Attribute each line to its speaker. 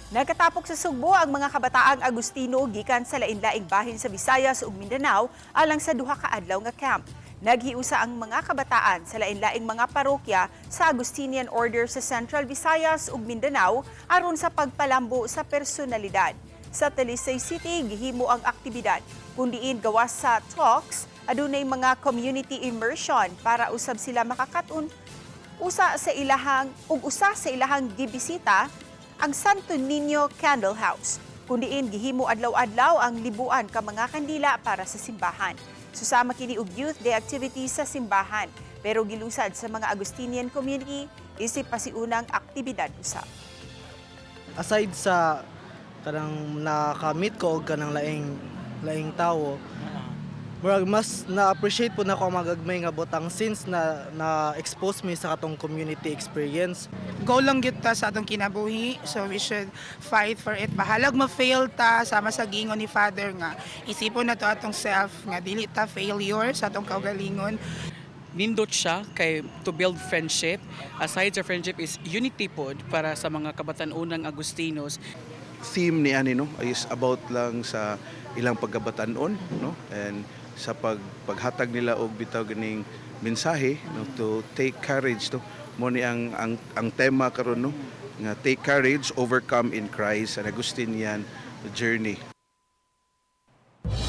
Speaker 1: Nagkatapok sa Sugbo ang mga kabataang Agustino gikan sa lain-laing bahin sa Visayas ug Mindanao alang sa duha ka adlaw nga camp. Naghiusa ang mga kabataan sa lain-laing mga parokya sa Agustinian Order sa Central Visayas ug Mindanao aron sa pagpalambo sa personalidad. Sa Talisay City gihimo ang aktibidad kun diin gawas sa talks adunay mga community immersion para usab sila makakatun usa sa ilahang gibisita ang Santo Niño Candle House, kung diin gihimo adlaw-adlaw ang libuan ka mga kandila para sa simbahan. Susama kini og youth day activities sa simbahan, pero gilusad sa mga Agustinian community isip pasiunang aktibidad usab.
Speaker 2: Aside sa kanang nakamit ko og kanang laing tawo, murag mas na-appreciate po na ako magagmay nga butang since na-expose me sa katong community experience.
Speaker 3: Go lang gyud ta sa atong kinabuhi, so we should fight for it. Bahalag ma-fail ta sama sa gingon ni Father nga isipon na to atong self nga dili ta failure sa atong kaugalingon.
Speaker 4: Nindot siya kay to build friendship. Aside sa friendship is unity pod para sa mga kabatan-unang Agustinos.
Speaker 5: Theme ni ani no is about lang sa ilang pagkabatanon no, and sa paghatag nila og bitaw ganing mensahe no, to take courage to mo ni ang tema karon no nga take courage, overcome in Christ, an Agustinian journey.